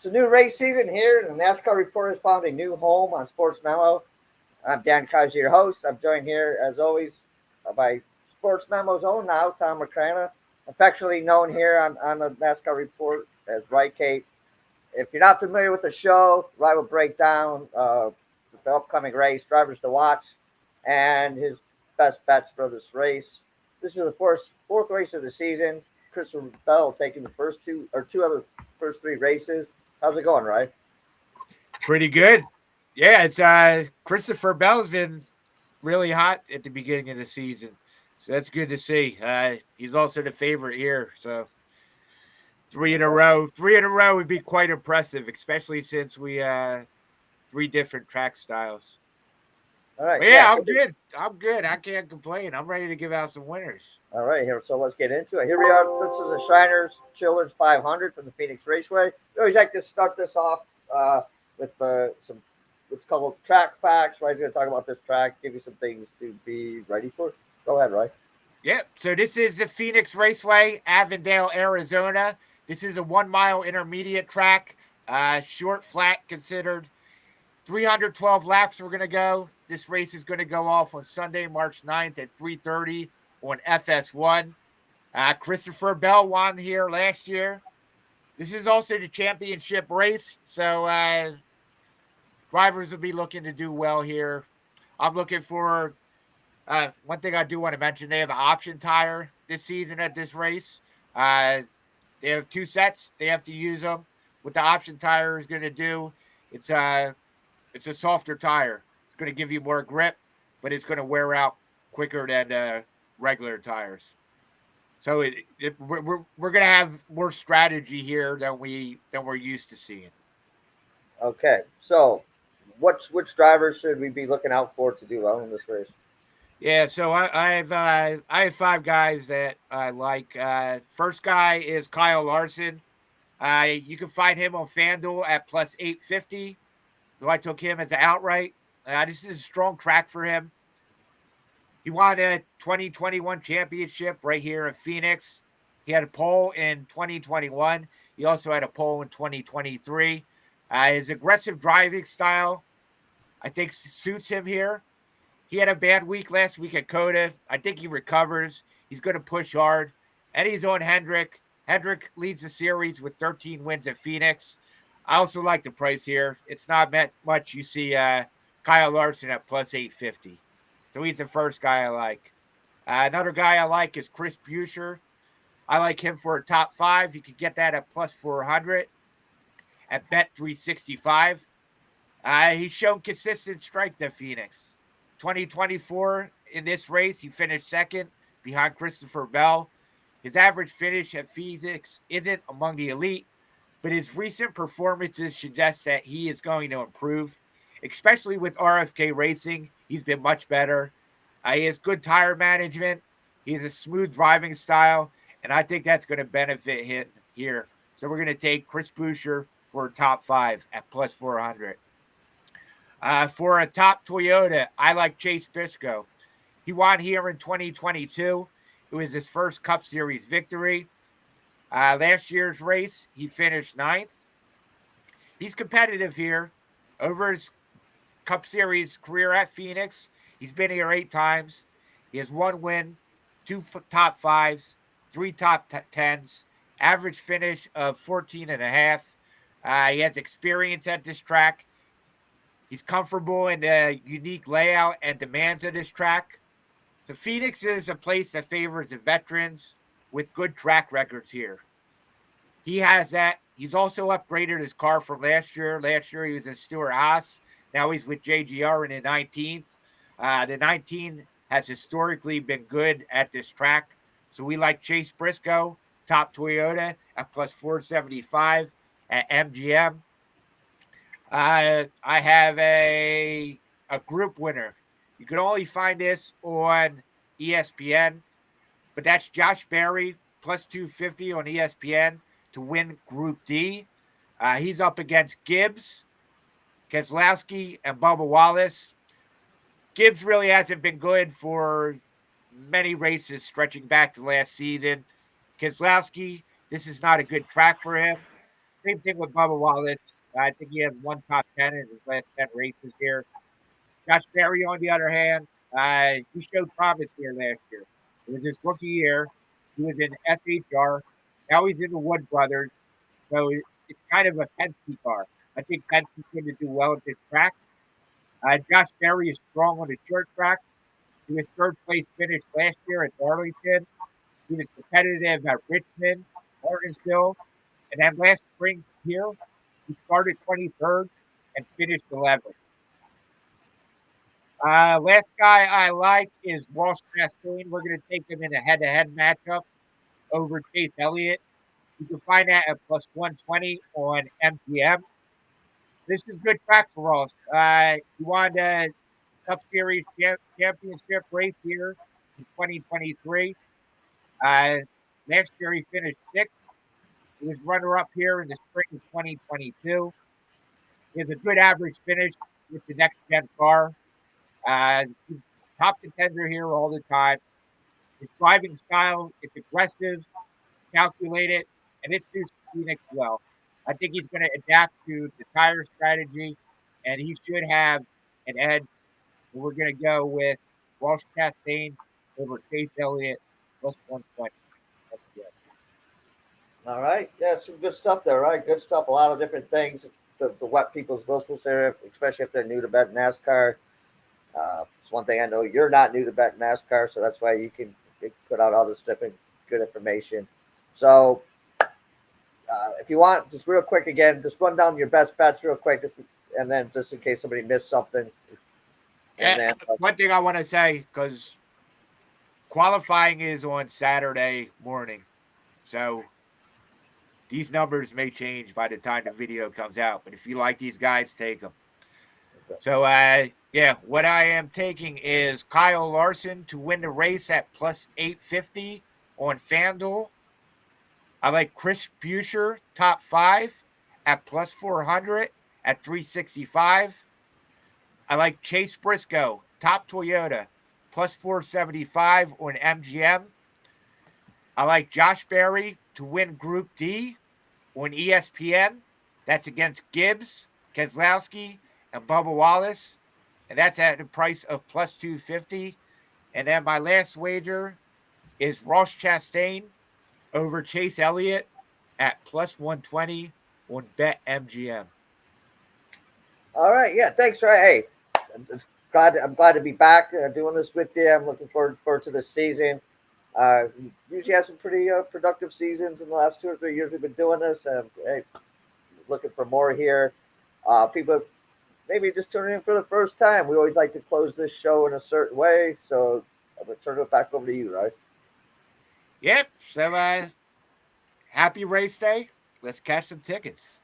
It's a new race season here, and the NASCAR report has found a new home on SportsMemo. I'm Dan Kaiser, your host. I'm joined here, as always, by SportsMemo's own now, Tom Macrina, affectionately known here on the NASCAR report as Wrycape. If you're not familiar with the show, Rye will break down the upcoming race, drivers to watch, and his best bets for this race. This is the fourth race of the season. Christopher Bell taking the two other first three races. How's it going, Rye? Pretty good. Yeah, it's Christopher Bell's been really hot at the beginning of the season. So that's good to see. He's also the favorite here. So three in a row. Three in a row would be quite impressive, especially since we three different track styles. All right, But yeah. yeah, So I'm good. I'm good. I can't complain. I'm ready to give out some winners. all right, here. So let's get into it. Here we are. This is the Shriners Children's 500 from the Phoenix Raceway. We always like to start this off with some what's called track facts. Ryan's going to talk about this track, give you some things to be ready for. Go ahead, Ryan. Yep. So this is the Phoenix Raceway, Avondale, Arizona. This is a 1 mile intermediate track, short, flat considered. 312 laps we're going to go. This race is going to go off on Sunday, March 9th at 3:30 on FS1. Christopher Bell won here last year. This is also the championship race, so drivers will be looking to do well here. I'm looking for one thing I do want to mention. They have an option tire this season at this race. They have two sets. They have to use them. What the option tire is going to do, it's a softer tire. It's going to give you more grip, but it's going to wear out quicker than regular tires. So we're going to have more strategy here than we're used to seeing. Okay, so which drivers should we be looking out for to do well in this race? Yeah, so I have five guys that I like. First guy is Kyle Larson. You can find him on FanDuel at plus 850. So I took him as an outright. This is a strong track for him. He won a 2021 championship right here in Phoenix. He had a pole in 2021. He also had a pole in 2023. His aggressive driving style, I think, suits him here. He had a bad week last week at Coda. I think he recovers. He's going to push hard. And he's on Hendrick. Hendrick leads the series with 13 wins at Phoenix. I also like the price here. It's not much. You see Kyle Larson at plus 850. So he's the first guy I like. Another guy I like is Chris Buescher. I like him for a top five. You can get that at plus 400 at bet 365. He's shown consistent strength at Phoenix. 2024 in this race, he finished second behind Christopher Bell. His average finish at Phoenix isn't among the elite, but his recent performances suggest that he is going to improve, especially with RFK Racing. He's been much better. He has good tire management. He has a smooth driving style, and I think that's going to benefit him here. So we're going to take Chris Buescher for a top five at plus 400. For a top Toyota, I like Chase Briscoe. He won here in 2022. It was his first Cup Series victory. Last year's race, he finished ninth. He's competitive here. Over his Cup Series career at Phoenix, he's been here 8 times. He has 1 win, 2 top fives, 3 top tens, average finish of 14.5. He has experience at this track. He's comfortable in the unique layout and demands of this track. So Phoenix is a place that favors the veterans with good track records here. He has that. He's also upgraded his car from last year. Last year he was in Stewart-Haas. Now he's with JGR in the 19th. The 19 has historically been good at this track. So we like Chase Briscoe, top Toyota at plus 475 at MGM. I have a group winner. You can only find this on ESPN, but that's Josh Berry plus 250 on ESPN to win Group D. He's up against Gibbs, Keselowski, and Bubba Wallace. Gibbs really hasn't been good for many races stretching back to last season. Keselowski, this is not a good track for him. Same thing with Bubba Wallace. I think he has one top 10 in his last 10 races here. Josh Berry, on the other hand, he showed promise here last year. It was his rookie year. He was in SHR. Now he's in the Wood Brothers. So it's kind of a Penske car. I think Penske's going to do well at this track. Josh Berry is strong on the short track. He was third place finish last year at Darlington. He was competitive at Richmond, Martinsville, and then last spring here, he started 23rd and finished 11th. Last guy I like is Ross Chastain. We're going to take him in a head-to-head matchup over Chase Elliott. You can find that at plus 120 on MGM. This is good track for Ross. He won the Cup Series championship race here in 2023. Last year he finished sixth. He was runner-up here in the spring of 2022. He has a good average finish with the next-gen car. He's top contender here all the time. His driving style is aggressive, calculated, and it suits Phoenix well. I think he's going to adapt to the tire strategy, and he should have an edge. We're going to go with Ross Chastain over Chase Elliott plus 120. All right. Yeah, some good stuff there, right? Good stuff. A lot of different things. The wet people's whistles there, especially if they're new to bet NASCAR. It's one thing I know you're not new to bet NASCAR, so that's why you can put out all this different good information. So, if you want, just real quick again, just run down your best bets real quick, and then just in case somebody missed something. And then one thing I want to say, because qualifying is on Saturday morning, so these numbers may change by the time the video comes out. But if you like these guys, take them. So, what I am taking is Kyle Larson to win the race at plus 850 on FanDuel. I like Chris Buescher, top 5 at plus 400 at 365. I like Chase Briscoe, top Toyota, plus 475 on MGM. I like Josh Berry to win Group D on ESPN. That's against Gibbs, Keselowski, and Bubba Wallace. And that's at the price of plus 250. And then my last wager is Ross Chastain over Chase Elliott at plus 120 on BetMGM. all right, yeah, thanks. Right, hey, I'm glad to be back doing this with you. I'm looking forward to this season. Usually have some pretty productive seasons in the last 2 or 3 years we've been doing this. Hey, looking for more here. People maybe just tuning in for the first time. We always like to close this show in a certain way, so I'm gonna turn it back over to you, right? Yep. So happy race day. Let's catch some tickets.